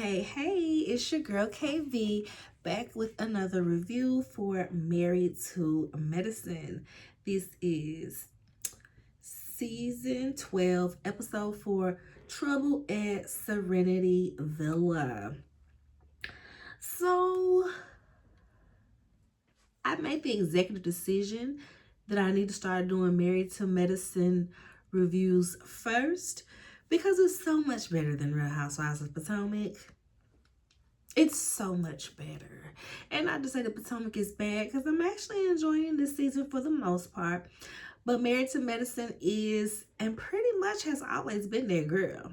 Hey, it's your girl KV back with another review for Married to Medicine. This is season 12, episode 4, Trouble at Serenity Villa. So, I made the executive decision that I need to start doing Married to Medicine reviews first because it's so much better than Real Housewives of Potomac. It's so much better. And not to say the Potomac is bad, because I'm actually enjoying this season for the most part. But Married to Medicine is, and pretty much has always been that girl.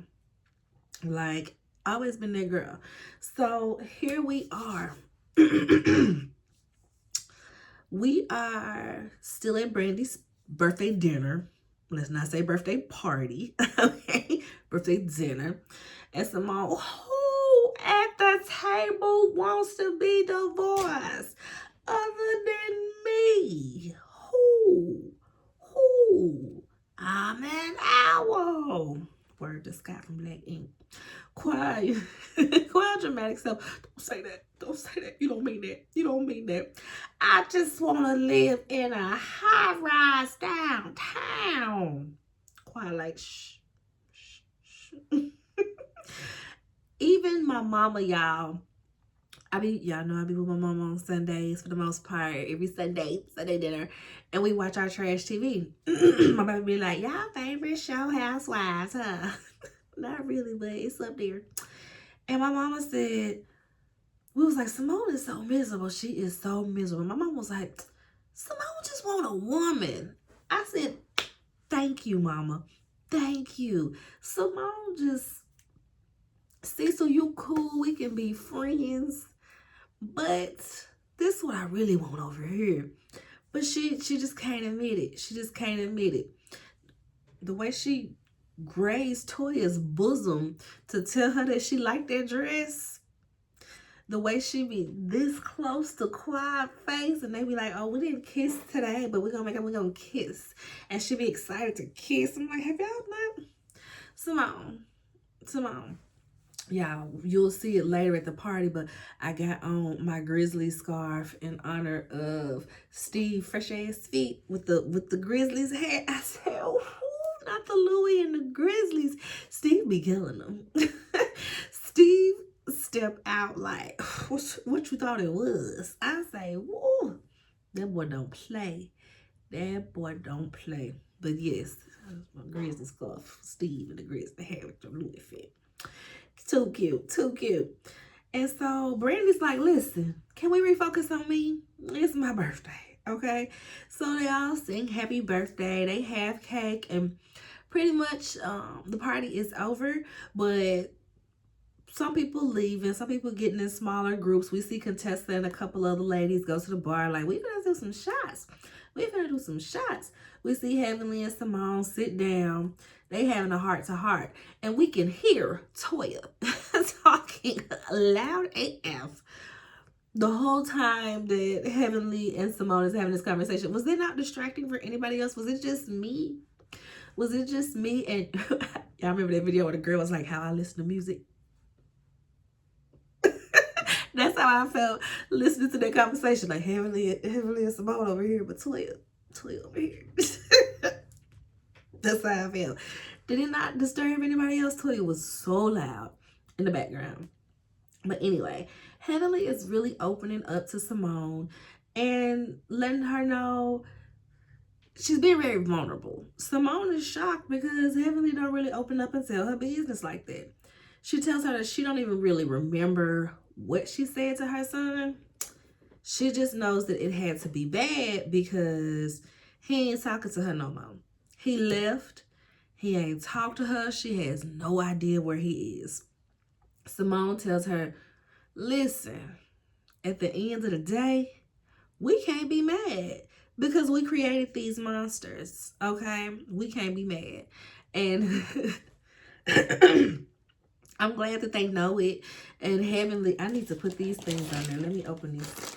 Like, always been that girl. So here we are. We are still at Brandy's birthday dinner. Let's not say birthday party. Okay? Birthday dinner. And Simone, who at the table wants to be divorced other than me? Who? I'm an owl. Word to Scott from Black Ink. Quiet. Quiet dramatic self. Don't say that. Don't say that. You don't mean that. You don't mean that. I just want to live in a high-rise downtown. Quiet like shh. Even my mama, y'all. Y'all know I be with my mama on Sundays for the most part. Every Sunday dinner. And we watch our trash TV. My mama be like, y'all favorite show Housewives, huh? Not really, but it's up there. And my mama said, we was like, Simone is so miserable. She is so miserable. My mom was like, Simone just want a woman. I said, thank you, mama. Thank you. Simone just, Cecil, you cool. We can be friends. But this is what I really want over here. But she just can't admit it. She just can't admit it. The way she grazed Toya's bosom to tell her that she liked that dress. The way she be this close to Quiet face and they be like, oh, we didn't kiss today, but we're gonna kiss. And she be excited to kiss. I'm like, have y'all not? Simone. Y'all, you'll see it later at the party, but I got on my Grizzly scarf in honor of Steve Fresh Ass Feet with the Grizzlies hat. I said, oh, not the Louis and the Grizzlies. Steve be killing them. Steve stepped out like, what you thought it was? I say, whoa, that boy don't play. That boy don't play. But yes, my Grizzly scarf, Steve and the Grizzly hat with the Louis fit. Too cute. And so Brandy's like, listen, can we refocus on me? It's my birthday, okay? So they all sing happy birthday. They have cake and pretty much the party is over. But some people leaving, some people getting in smaller groups. We see Contessa and a couple other ladies go to the bar like, we're going to do some shots. We see Heavenly and Simone sit down. They having a heart-to-heart. And we can hear Toya talking loud AF the whole time that Heavenly and Simone is having this conversation. Was it not distracting for anybody else? Was it just me? And y'all remember that video where the girl was like, how I listen to music? That's how I felt listening to that conversation. Like Heavenly and Simone over here, but Toya over here. That's how I felt. Did it not disturb anybody else? Toya was so loud in the background. But anyway, Heavenly is really opening up to Simone and letting her know she's being very vulnerable. Simone is shocked because Heavenly don't really open up and tell her business like that. She tells her that she don't even really remember what she said to her son. She just knows that it had to be bad because he ain't talking to her no more. He left. He ain't talked to her. She has no idea where he is. Simone tells her, listen, at the end of the day, we can't be mad because we created these monsters, okay? We can't be mad. And I'm glad that they know it. And Heavenly, I need to put these things on there. Let me open these.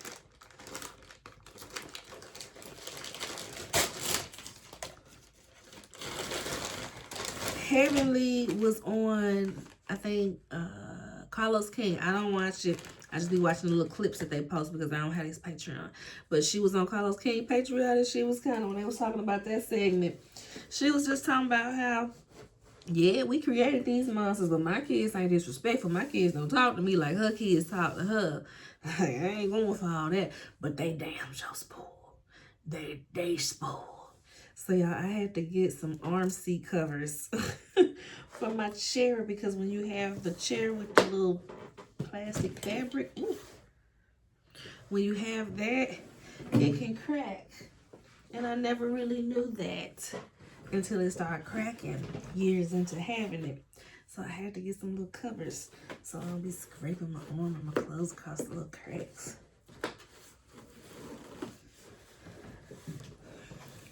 Heavenly was on, I think, Carlos King. I don't watch it. I just be watching the little clips that they post because I don't have his Patreon. But she was on Carlos King Patreon, and she was kind of, when they was talking about that segment, she was just talking about how, yeah, we created these monsters, but my kids ain't disrespectful. My kids don't talk to me like her kids talk to her. I ain't going for all that. But they damn sure spoiled. They spoiled. So y'all, I had to get some arm seat covers for my chair, because when you have the chair with the little plastic fabric, when you have that, it can crack. And I never really knew that until it started cracking years into having it. So I had to get some little covers so I don't be scraping my arm and my clothes across the little cracks.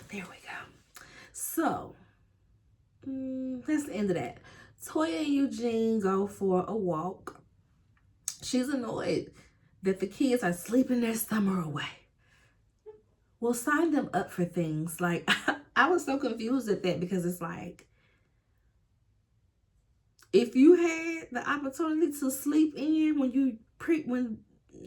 There we go. So, that's the end of that. Toya and Eugene go for a walk. She's annoyed that the kids are sleeping their summer away. Well, sign them up for things. Like, I was so confused at that, because it's like, if you had the opportunity to sleep in when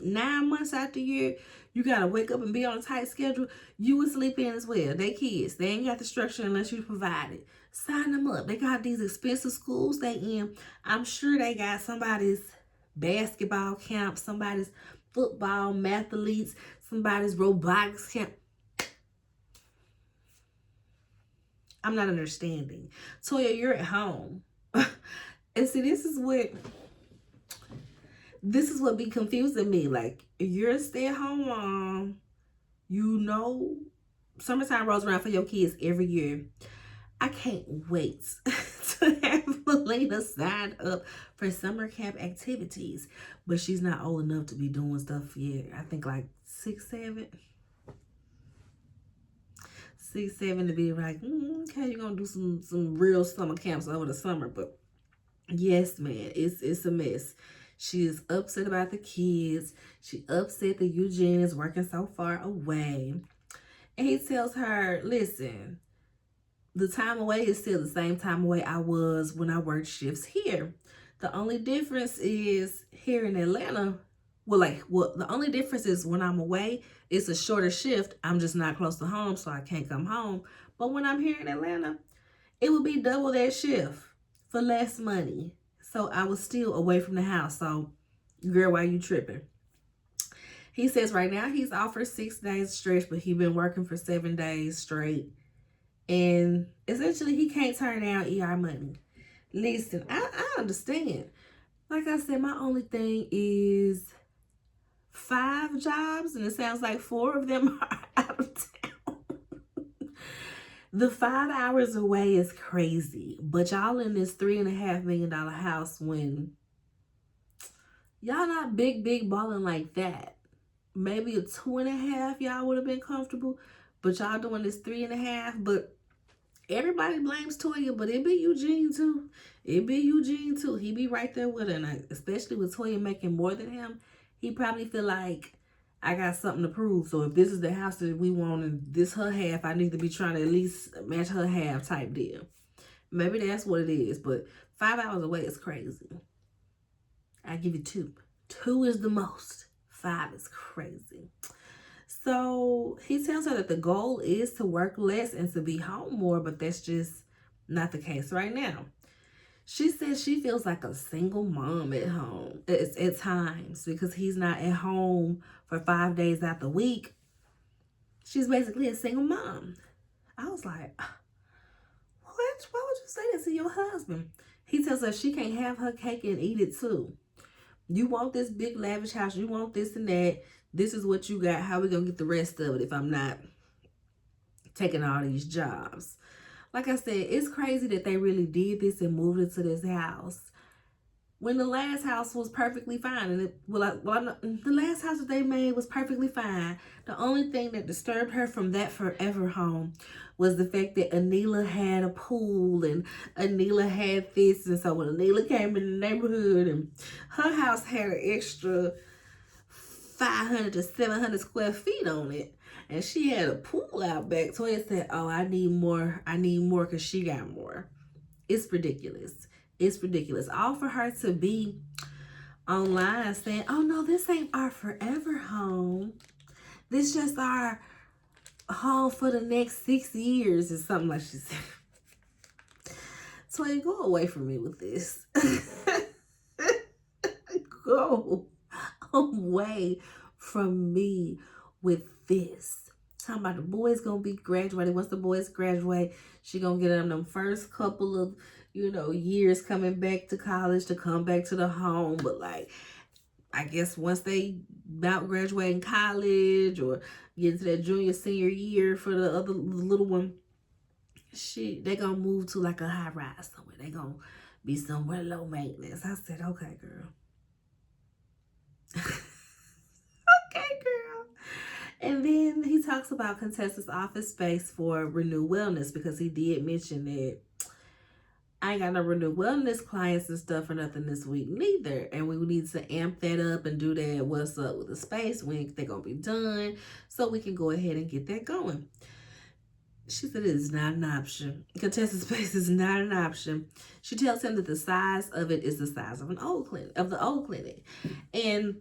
9 months out the year, you got to wake up and be on a tight schedule, you would sleep in as well. They kids. They ain't got the structure unless you provide it. Sign them up. They got these expensive schools they in. I'm sure they got somebody's basketball camp, somebody's football, mathletes, somebody's robotics camp. I'm not understanding. Toya, you're at home. And see, this is what be confusing me. Like, you're a stay-at-home mom. You know, summertime rolls around for your kids every year. I can't wait to have Melina sign up for summer camp activities. But she's not old enough to be doing stuff yet. I think like 6, 7. 6, 7 to be like, okay, you're going to do some real summer camps over the summer. But yes, man, it's a mess. She is upset about the kids. She upset that Eugene is working so far away. And he tells her, listen, the time away is still the same time away I was when I worked shifts here. The only difference is here in Atlanta, the only difference is when I'm away, it's a shorter shift. I'm just not close to home, so I can't come home. But when I'm here in Atlanta, it would be double that shift for less money. So I was still away from the house. So, girl, why you tripping? He says right now he's offered 6 days stretch, but he's been working for 7 days straight. And essentially, he can't turn down ER money. Listen, I understand. Like I said, my only thing is 5 jobs, and it sounds like 4 of them are out of town. The 5 hours away is crazy, but y'all in this $3.5 million house when y'all not big balling like that. Maybe a 2.5 y'all would have been comfortable, but y'all doing this 3.5. But everybody blames Toya, but it be Eugene too. It be Eugene too. He be right there with her, and especially with Toya making more than him. He probably feel like, I got something to prove. So if this is the house that we want and this her half, I need to be trying to at least match her half type deal. Maybe that's what it is. But 5 hours away is crazy. I give you 2. 2 is the most. 5 is crazy. So he tells her that the goal is to work less and to be home more, but that's just not the case right now. She says she feels like a single mom at home at times because he's not at home for 5 days out the week. She's basically a single mom. I was like, what? Why would you say that to your husband? He tells her she can't have her cake and eat it too. You want this big lavish house. You want this and that. This is what you got. How are we going to get the rest of it if I'm not taking all these jobs? Like I said, it's crazy that they really did this and moved into this house when the last house was perfectly fine. And the last house that they made was perfectly fine. The only thing that disturbed her from that forever home was the fact that Anila had a pool and Anila had this. And so when Anila came in the neighborhood and her house had an extra 500 to 700 square feet on it, and she had a pool out back. Toya said, oh, I need more because she got more. It's ridiculous. It's ridiculous. All for her to be online saying, oh no, this ain't our forever home. This just our home for the next 6 years or something like she said. So you go away from me with this. Go away from me with this. Talking about the boys gonna be graduated. Once the boys graduate, she gonna get them first couple of, years coming back to college to come back to the home. But like, I guess once they about graduating college or get into that junior, senior year for the other little one, they gonna move to like a high rise somewhere. They gonna be somewhere low maintenance. I said, okay, girl. Okay, girl. And then he talks about Contessa's office space for Renew Wellness, because he did mention that I ain't got no Renew Wellness clients and stuff or nothing this week neither. And we need to amp that up and do that. What's up with the space? When they're going to be done, so we can go ahead and get that going. She said it is not an option. Contessa's space is not an option. She tells him that the size of it is the size of the old clinic. And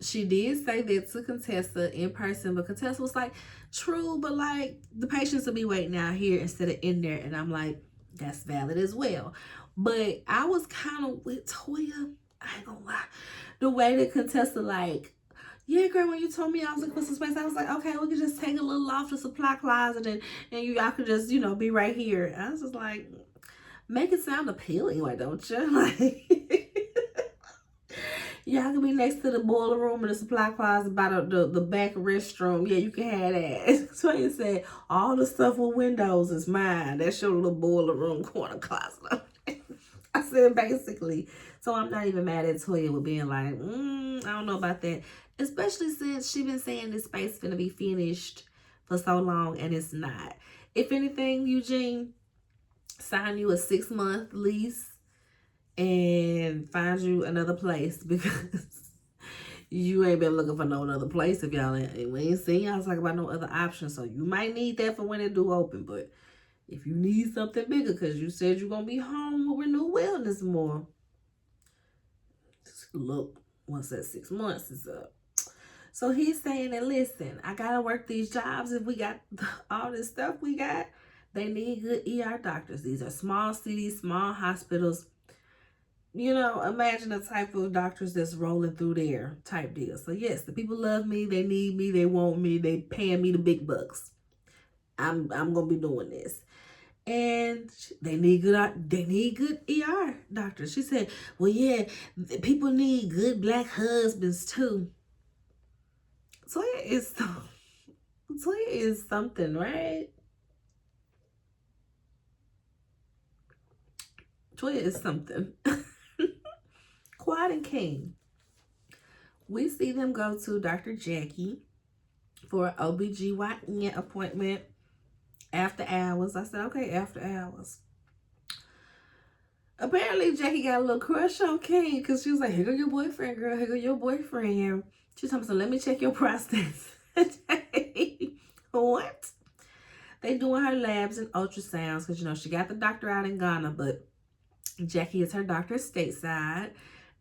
she did say that to Contessa in person, but Contessa was like, true, but like the patients will be waiting out here instead of in there. And I'm like, that's valid as well. But I was kind of with Toya, I ain't gonna lie, the way that Contessa like, yeah, girl, when you told me I was looking for some space, I was like, okay, we could just take a little off the supply closet and y'all could just, be right here. I was just like, make it sound appealing, why don't you? Like, y'all can be next to the boiler room and the supply closet by the back restroom. Yeah, you can have that. So he said, all the stuff with windows is mine. That's your little boiler room corner closet. I said, basically. So I'm not even mad at Toya with being like, I don't know about that. Especially since she been saying this space finna be finished for so long and it's not. If anything, Eugene, sign you a 6-month lease and find you another place, because you ain't been looking for no other place. If y'all we ain't seen y'all talk about no other options, so you might need that for when it do open. But if you need something bigger, because you said you're gonna be home with Renew Wellness more, just look once that 6 months is up. So he's saying that, listen, I gotta work these jobs. If we got all this stuff we got, they need good ER doctors. These are small cities, small hospitals. Imagine the type of doctors that's rolling through there type deal. So yes, the people love me, they need me, they want me, they paying me the big bucks. I'm gonna be doing this. And they need good ER doctors. She said, well, yeah, people need good black husbands too. Toya is something, right? Toya is something. Quad and King, we see them go to Dr. Jackie for an OBGYN appointment after hours. I said, okay, after hours. Apparently, Jackie got a little crush on King, because she was like, here go your boyfriend, girl. Here go your boyfriend. She told me, so let me check your prostate. What? They doing her labs and ultrasounds, because, she got the doctor out in Ghana, but Jackie is her doctor stateside.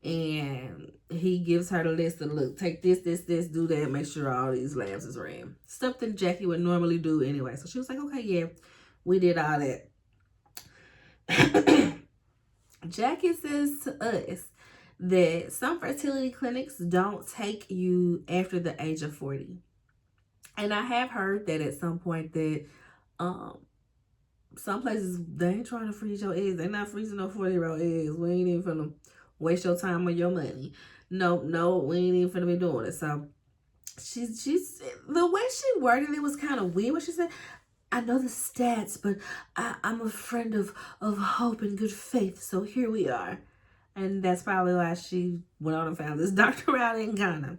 And he gives her the list of, look, take this, do that, make sure all these labs is ran. Stuff that Jackie would normally do anyway. So she was like, okay, yeah, we did all that. Jackie says to us that some fertility clinics don't take you after the age of 40. And I have heard that at some point that some places, they ain't trying to freeze your eggs. They're not freezing no 40-year-old eggs. We ain't even finna waste your time or your money. No, we ain't even finna be doing it. So she's the way she worded it was kind of weird. What she said, I know the stats, but I'm a friend of hope and good faith. So here we are. And that's probably why she went on and found this doctor out in Ghana.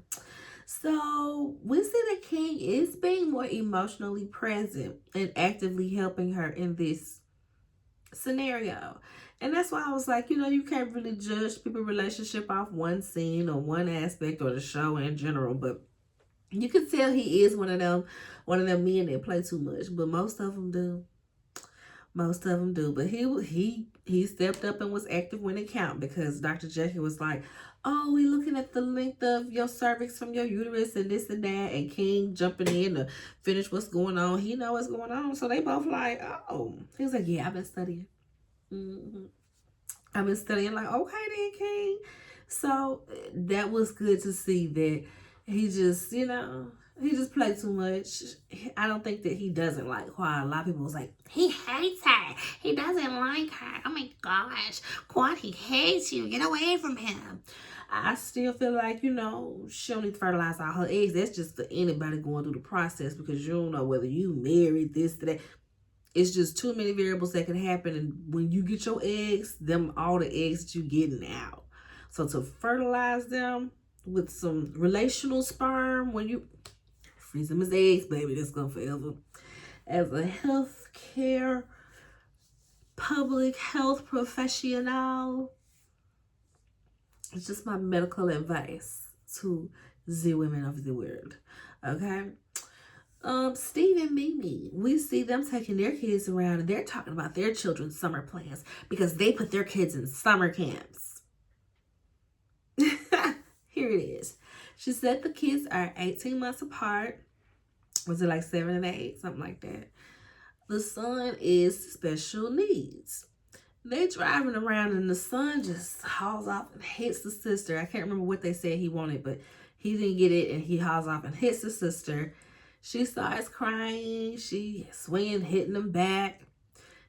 So we see that King is being more emotionally present and actively helping her in this scenario. And that's why I was like, you can't really judge people's relationship off one scene or one aspect or the show in general. But you can tell he is one of them men that play too much. But most of them do. But he he stepped up and was active when it counted, because Dr. Jackie was like, oh, we looking at the length of your cervix from your uterus and this and that, and King jumping in to finish what's going on. He know what's going on. So they both like, oh. He was like, yeah, I've been studying. I've been studying. Like, okay then, King. So that was good to see that he just, he just played too much. I don't think that he doesn't like Quad. A lot of people was like, he hates her. He doesn't like her. Oh my gosh. Quad, he hates you. Get away from him. I still feel like, she don't need to fertilize all her eggs. That's just for anybody going through the process, because you don't know whether you married, this, that. It's just too many variables that can happen. And when you get your eggs, all the eggs that you getting out. So to fertilize them with some relational sperm, when you freeze them as eggs, baby, that's going forever. As a healthcare, public health professional, it's just my medical advice to the women of the world. Okay? Steve and Mimi, we see them taking their kids around, and they're talking about their children's summer plans because they put their kids in summer camps. Here it is. She said the kids are 18 months apart. Was it like 7 and 8? Something like that. The son is special needs. They driving around and the son just hauls off and hits the sister. I can't remember what they said he wanted, but he didn't get it, and he hauls off and hits the sister. She starts crying. She swinging, hitting them back.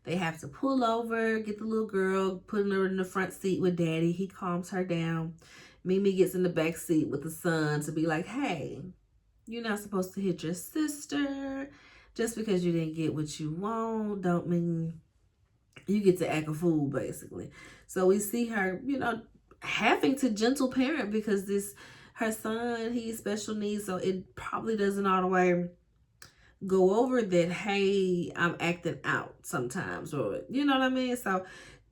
They have to pull over, get the little girl, putting her in the front seat with daddy. He calms her down. Mimi gets in the back seat with the son to be like, hey, you're not supposed to hit your sister. Just because you didn't get what you want don't mean you get to act a fool, basically. So we see her, having to gentle parent, because her son, he's special needs, so it probably doesn't all the way go over that, hey, I'm acting out sometimes, or you know what I mean? So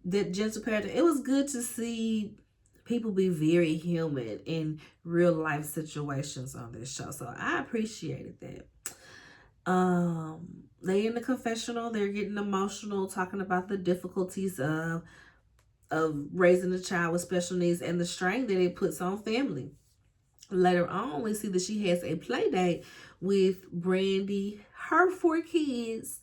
that gentle parenting, it was good to see people be very human in real life situations on this show. So I appreciated that. They in the confessional, they're getting emotional, talking about the difficulties of raising a child with special needs and the strain that it puts on family. Later on, we see that she has a play date with Brandy, her 4 kids,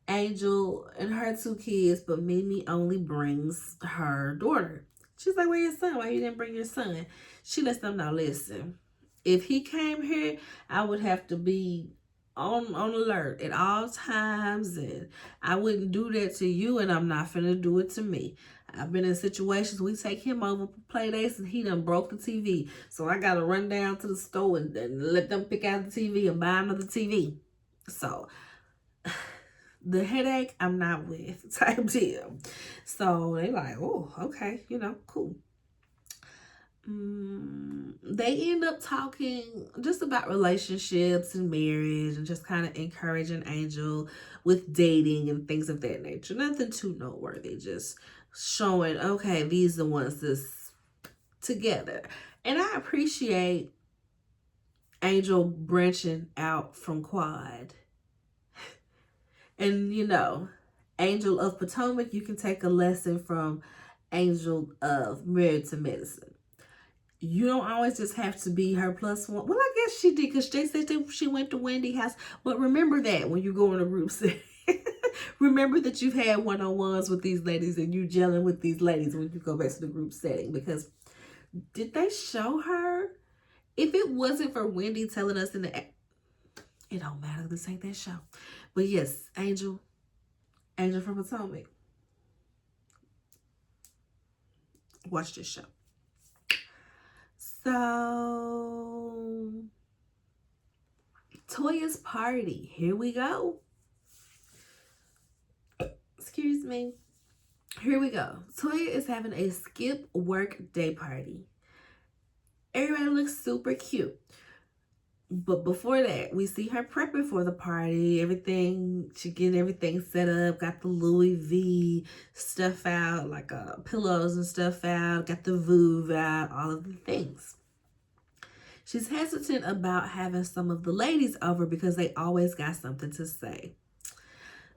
Angel, and her 2 kids, but Mimi only brings her daughter. She's like, where's your son? Why you didn't bring your son? She lets them know, listen, if he came here, I would have to be on alert at all times, and I wouldn't do that to you, and I'm not finna do it to me. I've been in situations we take him over for play dates and he done broke the TV. So I gotta run down to the store and let them pick out the TV and buy another TV. So the headache I'm not with type deal. So they like, oh, okay, cool. They end up talking just about relationships and marriage and just kind of encouraging Angel with dating and things of that nature. Nothing too noteworthy, just showing, okay, these are the ones that's together. And I appreciate Angel branching out from Quad. And, Angel of Potomac, you can take a lesson from Angel of Married to Medicine. You don't always just have to be her plus one. Well, I guess she did, because they said that she went to Wendy's house. But remember that when you go in a group setting. Remember that you've had one-on-ones with these ladies and you gelling with these ladies when you go back to the group setting. Because did they show her? If it wasn't for Wendy telling us it don't matter. This ain't that show. But yes, Angel from Potomac. Watch this show. So, Toya's party. Here we go. Excuse me. Here we go. Toya is having a skip work day party. Everybody looks super cute. But before that, we see her prepping for the party. She getting everything set up. Got the Louis V stuff out, like pillows and stuff out. Got the Vuv out, all of the things. She's hesitant about having some of the ladies over because they always got something to say.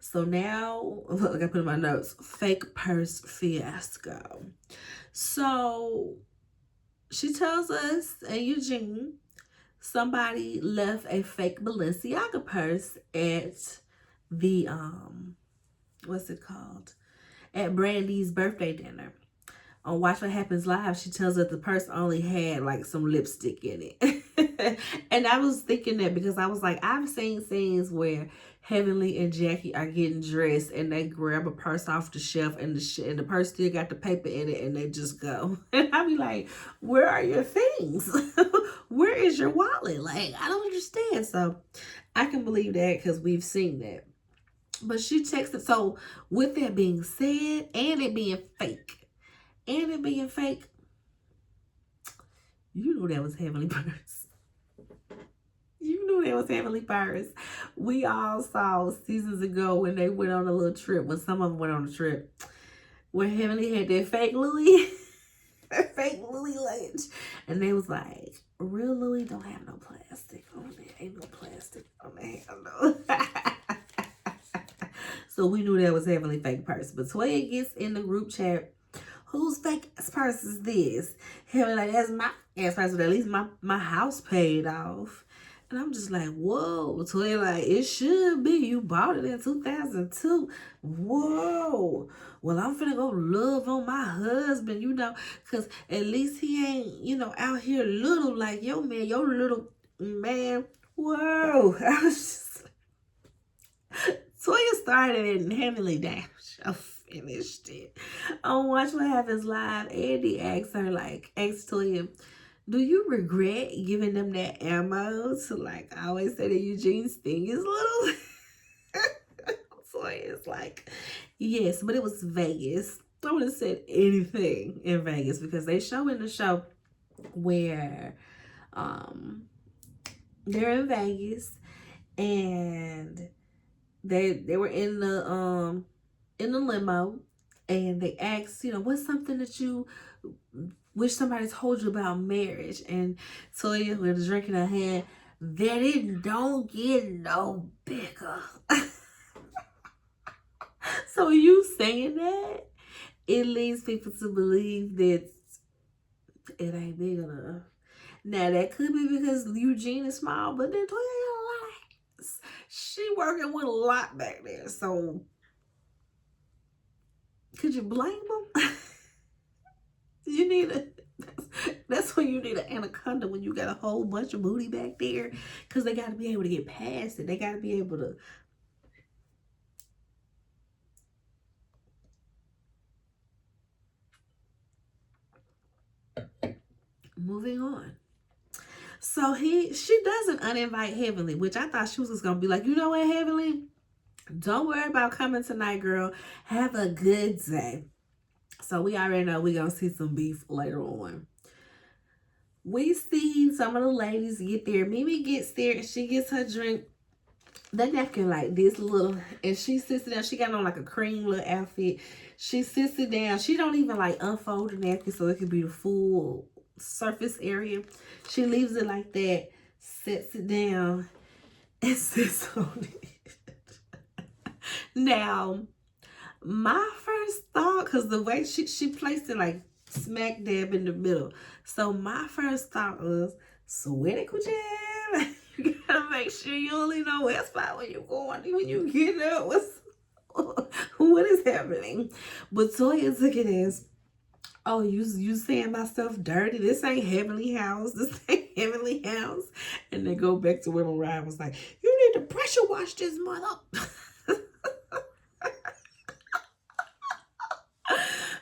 So now, like I put in my notes, fake purse fiasco. So she tells us in Eugene, somebody left a fake Balenciaga purse at the what's it called? At Brandy's birthday dinner. On Watch What Happens Live, she tells us the purse only had like some lipstick in it. And I was thinking that because I was like, I've seen scenes where Heavenly and Jackie are getting dressed and they grab a purse off the shelf and the purse still got the paper in it and they just go. And I be like, where are your things? Where is your wallet? Like, I don't understand. So I can believe that because we've seen that. But she texted. So with that being said, and it being fake, you knew that was Heavenly Purse. You knew that was Heavenly Purse. We all saw seasons ago when they went on a little trip, when some of them went on a trip, where Heavenly had that fake Louis, fake Louis lunch. And they was like, real Louis don't have no plastic on it. Ain't no plastic on the handle. So we knew that was Heavenly fake purse. But Toya gets in the group chat, whose fake purse is this? Heavenly like, that's my ass purse, but at least my house paid off. And I'm just like, whoa. Toya like, it should be. You bought it in 2002. Whoa. Well, I'm finna go love on my husband, because at least he ain't, out here little like your little man. Whoa. I was just... Toya started it and Heavenly Dash. I finished it. On Watch What Happens Live, Andy asked Toya, do you regret giving them that ammo to I always say that Eugene's thing is little? Toya's like, yes, but it was Vegas. I wouldn't have said anything in Vegas because they show in the show where they're in Vegas and they were in the limo and they asked, what's something that you wish somebody told you about marriage? And Toya with a drink in her hand, that it don't get no bigger. So you saying that, it leads people to believe that it ain't big enough. Now that could be because Eugene is small, but then Toya got a lot of hands. She working with a lot back there. So could you blame them? That's when you need an anaconda, when you got a whole bunch of booty back there, because they got to be able to get past it. They got to be able to. Moving on. So she doesn't uninvite Heavenly, which I thought she was just going to be like, you know what, Heavenly? Don't worry about coming tonight, girl. Have a good day. So we already know we're going to see some beef later on. We see some of the ladies get there. Mimi gets there and she gets her drink. The napkin like this little, and she sits it down. She got on like a cream little outfit. She sits it down. She don't even unfold the napkin so it could be the full surface area. She leaves it like that, sets it down, and sits on it. Now, my first thought, because the way she placed it smack dab in the middle. So my first thought was, sweaty jam. You gotta make sure you only know where spot when you're going, when you get up. What is happening? But Toya took it as, oh, you saying my stuff dirty? This ain't Heavenly House. This ain't Heavenly House. And they go back to where Mariah was like, you need to pressure wash this mother.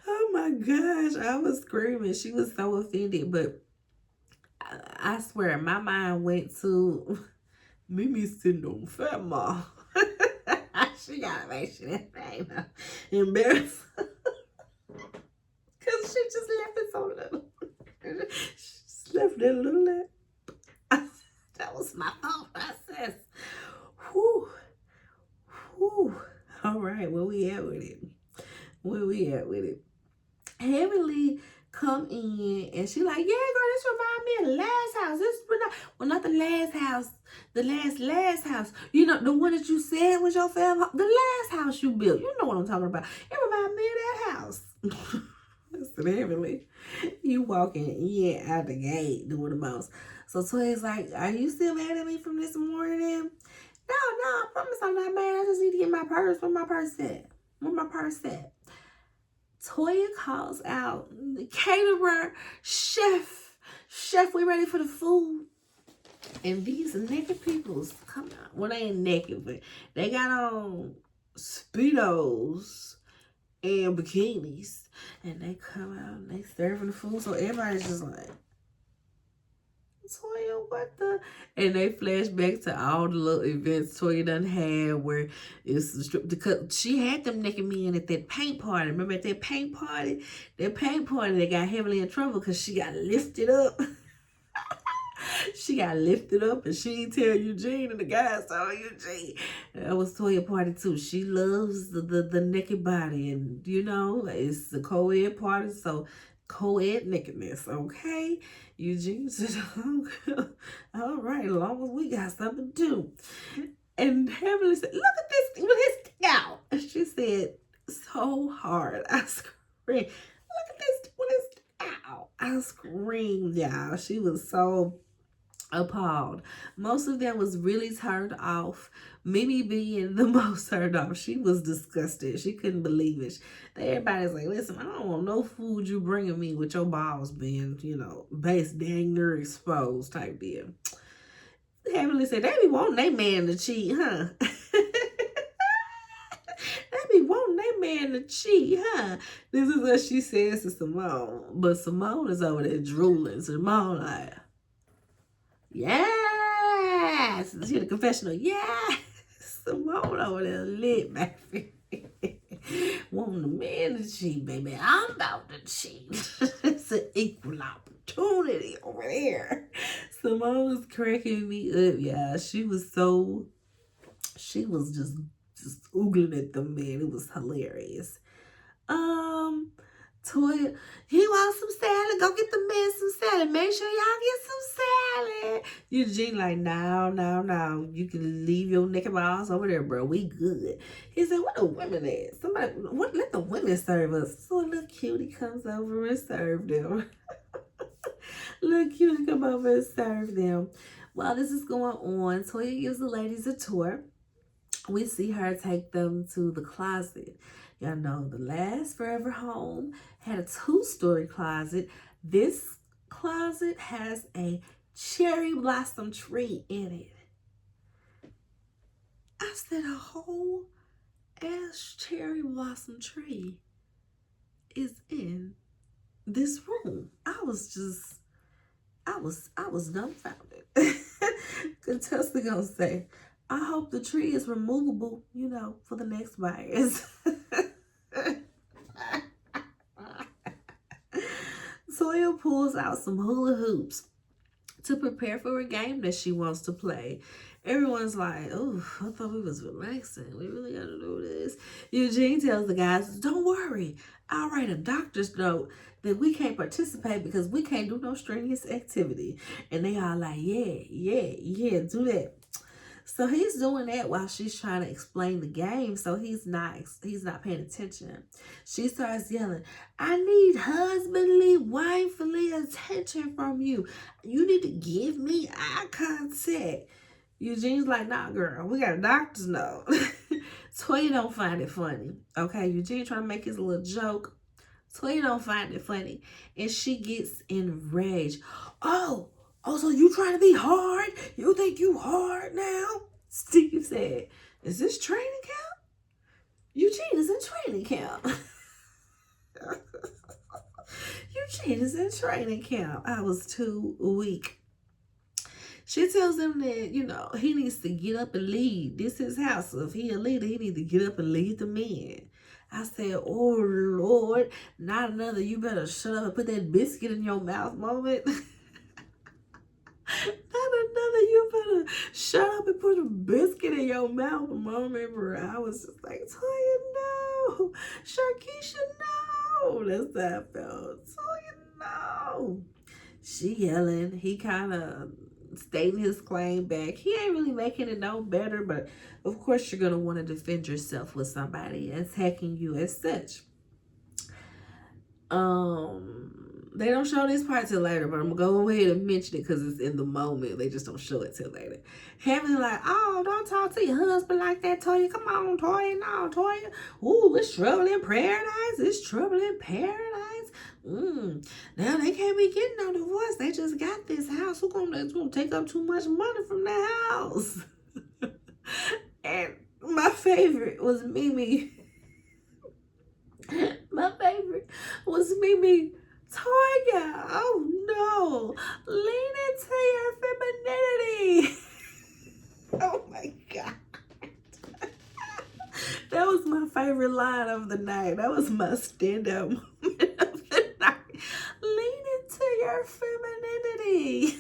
Oh my gosh, I was screaming. She was so offended, but I swear my mind went to Mimi sitting on Fat Ma. She gotta make sure that thing embarrassed. Cause she just left it so little. She just left it a little lip. That was my thought process. Whew. Whew. All right, where we at with it? Heavenly come in and she like, yeah, girl, this remind me of the last house. Not the last house The last house. You know, the one that you said was your favorite house. The last house you built. You know what I'm talking about. It reminds me of that house. Listen, Heavenly. You walking in out the gate doing the most. So Toya's like, are you still mad at me from this morning? No, I promise I'm not mad. I just need to get my purse. Where my purse at? Where my purse at? Toya calls out the caterer, chef, we ready for the food. And these naked peoples come out. Well, they ain't naked, but they got on Speedos and bikinis. And they come out and they serving the food. So everybody's just like, Toya, what the? And they flash back to all the little events Toya done had where it's because she had them naked men at that paint party. Remember at that paint party? That paint party, they got heavily in trouble because she got lifted up. She got lifted up and she didn't tell Eugene, and the guys told Eugene. That was Toya party too. She loves the naked body, and you know, it's the co-ed party, so co-ed nakedness, okay? Eugene said, oh, all right, as long as we got something to do. And Heavenly said, look at this with his stick out. And she said, so hard. I screamed, look at this with his stick out. I screamed, y'all. She was so appalled. Most of them was really turned off. Mimi being the most turned off. She was disgusted. She couldn't believe it. Everybody's like, listen, I don't want no food you bringing me with your balls being, you know, base dang near exposed type deal. Heavenly said, they be wanting they man to cheat, huh? They be wanting they man to cheat, huh? This is what she says to Simone. But Simone is over there drooling. Simone like, yes. See the confessional. Yes. Simone over there lit, baby. Want the man to cheat, baby. I'm about to cheat. It's an equal opportunity over there. Simone was cracking me up, y'all. She was just oogling at them, man. It was hilarious. Toya, he wants some salad. Go get the man some salad. Make sure y'all get some salad. Eugene like, no. You can leave your naked balls over there, bro. We good. He said, what the women at? Somebody, let the women serve us. So a little cutie comes over and serve them. Little cutie come over and serve them. While this is going on, Toya gives the ladies a tour. We see her take them to the closet. Y'all know the last Forever Home had a 2-story closet. This closet has a cherry blossom tree in it. I said a whole ass cherry blossom tree is in this room. I was dumbfounded. Contessa gonna say, I hope the tree is removable, you know, for the next buyers. Toya pulls out some hula hoops to prepare for a game that she wants to play. Everyone's like, oh, I thought we was relaxing. We really gotta do this. Eugene tells the guys, don't worry. I'll write a doctor's note that we can't participate because we can't do no strenuous activity. And they all like, yeah, do that. So he's doing that while she's trying to explain the game. So he's not paying attention. She starts yelling, I need husbandly, wifely attention from you. You need to give me eye contact. Eugene's like, nah, girl, we got a doctor's note. Toya don't find it funny. Okay, Eugene trying to make his little joke. Toya don't find it funny. And she gets enraged. Oh, so you trying to be hard? You think you hard now? Steve said, is this training camp? Eugene is in training camp. Eugene is in training camp. I was too weak. She tells him that, you know, he needs to get up and lead. This is his house. So if he a leader, he needs to get up and lead the men. I said, oh, Lord, not another you better shut up and put that biscuit in your mouth moment. Not another you better shut up and put a biscuit in your mouth moment, bro. I was just like, Toya, no. Sharkeisha, no. That's how I felt. Toya, no. She yelling. He kind of stating his claim back. He ain't really making it no better, but of course you're going to want to defend yourself with somebody attacking you as such. They don't show this part till later, but I'm gonna go ahead and mention it because it's in the moment. They just don't show it till later. Having like, oh, don't talk to your husband like that, Toya. Come on, Toya. No, Toya. Ooh, it's trouble in paradise. It's trouble in paradise. Now they can't be getting no divorce. They just got this house. It's gonna take up too much money from the house? And my favorite was Mimi. My favorite was Mimi. Toya, oh no, lean into your femininity. Oh my God. That was my favorite line of the night. That was my standout moment of the night. Lean into your femininity.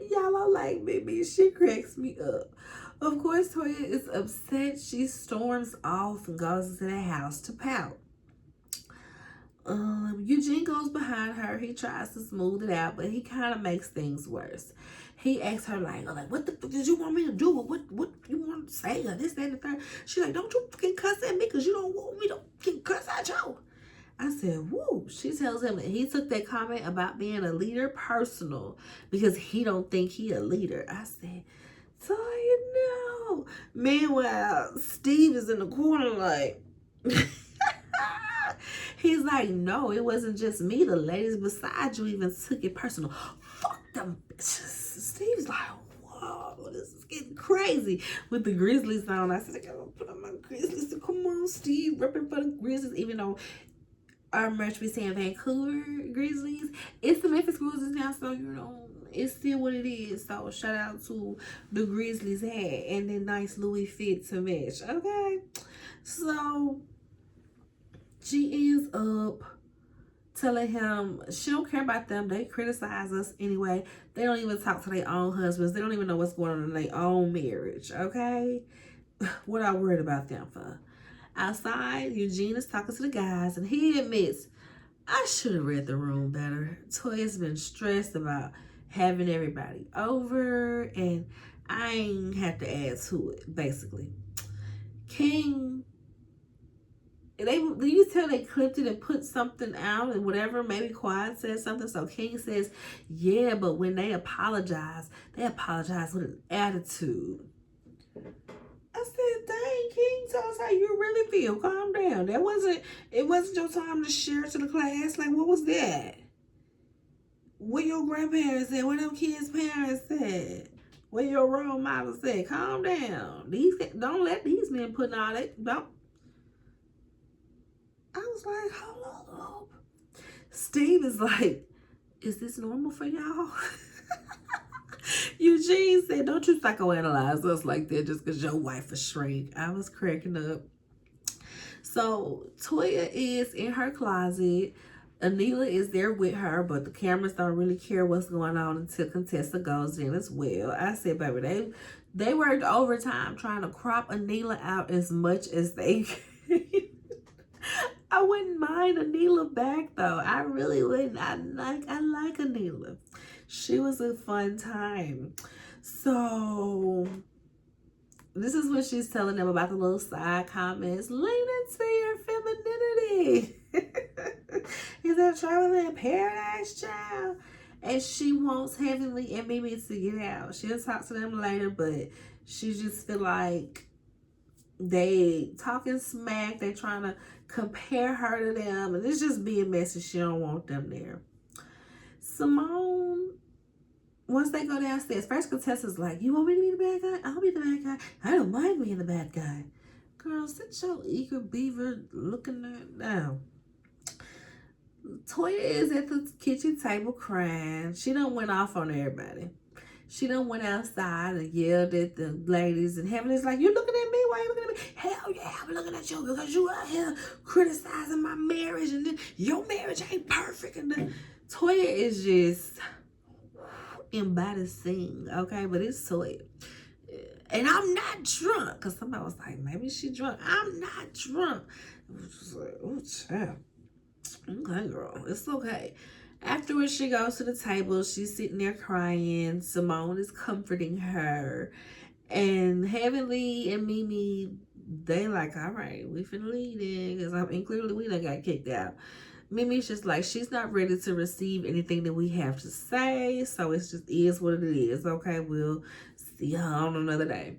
Y'all don't like Mimi. She cracks me up. Of course, Toya is upset. She storms off and goes into the house to pout. Eugene goes behind her. He tries to smooth it out, but he kind of makes things worse. He asks her like, what the fuck did you want me to do? What you want to say? Or this, that, and the third. She's like, don't you fucking cuss at me because you don't want me to fucking cuss at you. I said, woo. She tells him that he took that comment about being a leader personal because he don't think he a leader. I said, Toya, no. Meanwhile, Steve is in the corner like, he's like, no, it wasn't just me. The ladies beside you even took it personal. Fuck them bitches. Steve's like, whoa, this is getting crazy. With the Grizzlies on, I said, I gotta put on my Grizzlies. Come on, Steve, repping for the Grizzlies, even though our merch be saying Vancouver Grizzlies. It's the Memphis Grizzlies now, so you know, it's still what it is. So shout out to the Grizzlies hat and the nice Louis fit to match. Okay, so she ends up telling him she don't care about them. They criticize us anyway. They don't even talk to their own husbands. They don't even know what's going on in their own marriage. Okay, what I worried about them for? Outside, Eugene is talking to the guys, and he admits, I should have read the room better. Toya's been stressed about having everybody over, and I ain't have to add to it, basically. King, you tell they clipped it and put something out and whatever, maybe Quad said something, so King says, yeah, but when they apologize with an attitude. I said, dang, King, tell us how you really feel. Calm down. It wasn't your time to share to the class. Like, what was that? What your grandparents said, what them kids' parents said, what your role model said. Calm down. Don't let these men put all that. Don't. I was like, hold up. Steve is like, is this normal for y'all? Eugene said, don't you psychoanalyze us like that just because your wife is shrink. I was cracking up. So Toya is in her closet. Anila is there with her, but the cameras don't really care what's going on until Contessa goes in as well. I said, baby, they worked overtime trying to crop Anila out as much as they could. I wouldn't mind Anila back though. I really wouldn't. I like Anila. She was a fun time. So this is when she's telling them about the little side comments. Lean into your femininity. Is that traveling in paradise, child? And she wants Heavenly and Mimi to get out. She'll talk to them later, but she just feel like they talking smack. They trying to compare her to them, and it's just being messy. She don't want them there. Simone, once they go downstairs, first Contessa's like, you want me to be the bad guy? I'll be the bad guy. I don't mind being the bad guy. Girl, sit your eager beaver looking down. Toya is at the kitchen table crying. She done went off on everybody. She done went outside and yelled at the ladies, and Heavenly's like, you looking at me? Why are you looking at me? Hell yeah, I'm looking at you because you out here criticizing my marriage, and then your marriage ain't perfect. And then Toya is just embarrassing, okay? But it's Toya. And I'm not drunk, because somebody was like, maybe she drunk. I'm not drunk. It was just like, oh, child. Okay, girl, it's okay. Afterwards, she goes to the table. She's sitting there crying. Simone is comforting her. And Heavenly and Mimi, they like, all right, we finna leave then. Because I mean, clearly we done got kicked out. Mimi's just like, she's not ready to receive anything that we have to say. So it's just is what it is. Okay, we'll see her on another day.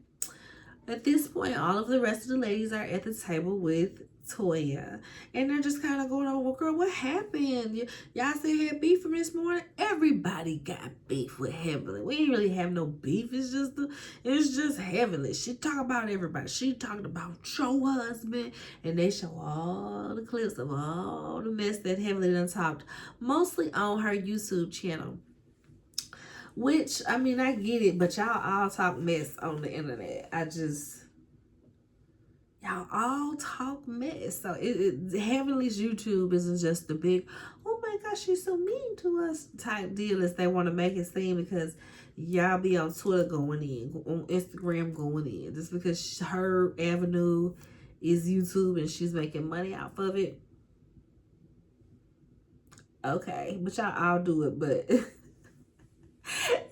At this point, all of the rest of the ladies are at the table with Toya. And they're just kind of going over, well, girl, what happened? Y'all said had beef from this morning? Everybody got beef with Heavenly. We ain't really have no beef. It's just Heavenly. She talk about everybody. She talked about your husband. And they show all the clips of all the mess that Heavenly done talked. Mostly on her YouTube channel. Which, I mean, I get it, but y'all all talk mess on the internet. Y'all all talk mess. So, Heavenly's YouTube isn't just the big, oh my gosh, she's so mean to us type deal as they want to make it seem, because y'all be on Twitter going in, on Instagram going in. Just because her avenue is YouTube and she's making money off of it. Okay, but y'all all do it, but...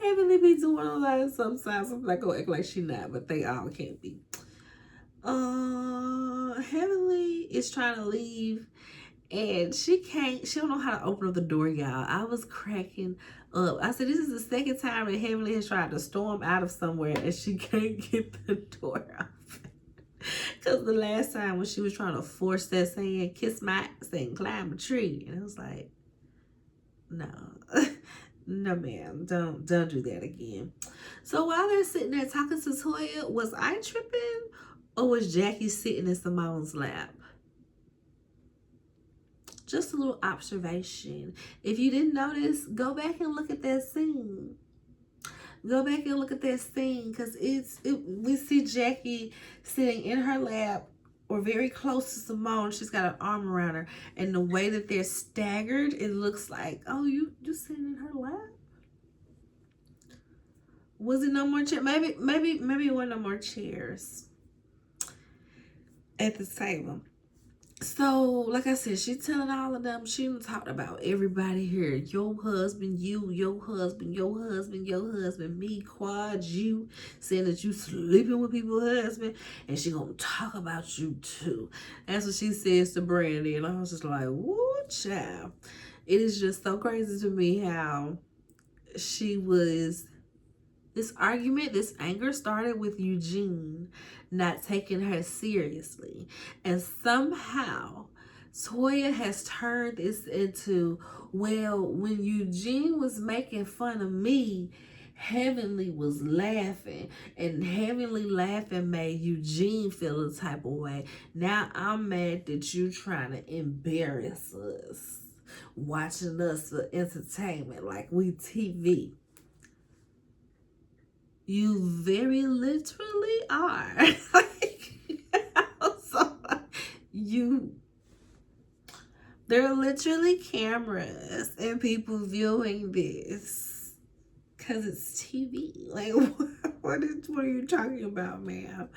Heavenly be doing all that sometimes. I'm not gonna act like she not, but they all can't be. Heavenly is trying to leave and she don't know how to open up the door, y'all. I was cracking up. I said, this is the second time that Heavenly has tried to storm out of somewhere and she can't get the door off. Because the last time when she was trying to force that saying, kiss my ass and climb a tree. And it was like, no. No, ma'am, don't do that again. So while they're sitting there talking to Toya, was I tripping or was Jackie sitting in Simone's lap? Just a little observation. If you didn't notice, go back and look at that scene. Go back and look at that scene, because we see Jackie sitting in her lap or very close to Simone. She's got an arm around her, and the way that they're staggered, it looks like, oh, you sitting in her lap? Was it no more chair? Maybe it wasn't no more chairs at the table. So, like I said, she's telling all of them, she talked about everybody here. Your husband, your husband, me, Quad, you, saying that you sleeping with people's husband, and she gonna talk about you too. That's what she says to Brandy, and I was just like, woo, child. It is just so crazy to me how this argument, this anger started with Eugene not taking her seriously. And somehow, Toya has turned this into, well, when Eugene was making fun of me, Heavenly was laughing. And Heavenly laughing made Eugene feel a type of way. Now I'm mad that you trying to embarrass us, watching us for entertainment like we TV. You very literally are. There are literally cameras and people viewing this because it's TV. Like, what are you talking about, ma'am?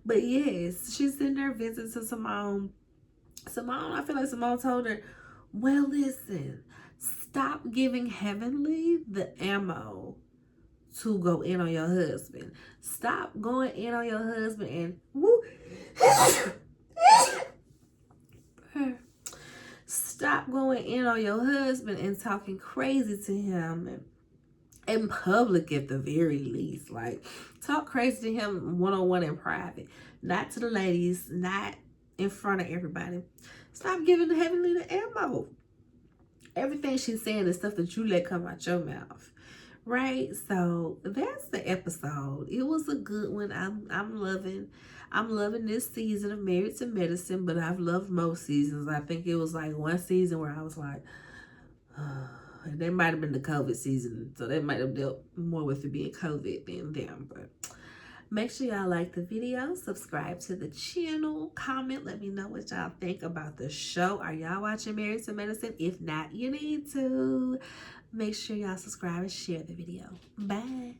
But yes, she's in there visiting to Simone. I feel like Simone told her, well, listen, stop giving Heavenly the ammo to go in on your husband. Stop going in on your husband and woo. Stop going in on your husband and talking crazy to him, and in public at the very least. Like, talk crazy to him one-on-one in private, not to the ladies, not in front of everybody. Stop giving the Heavenly the ammo. Everything she's saying is stuff that you let come out your mouth. Right? So that's the episode. It was a good one. I'm loving this season of Married to Medicine, but I've loved most seasons. I think it was like one season where I was like, and that might have been the COVID season, so they might have dealt more with it being COVID than them. But make sure y'all like the video, subscribe to the channel, comment, let me know what y'all think about the show. Are y'all watching Married to Medicine? If not, you need to. Make sure y'all subscribe and share the video. Bye.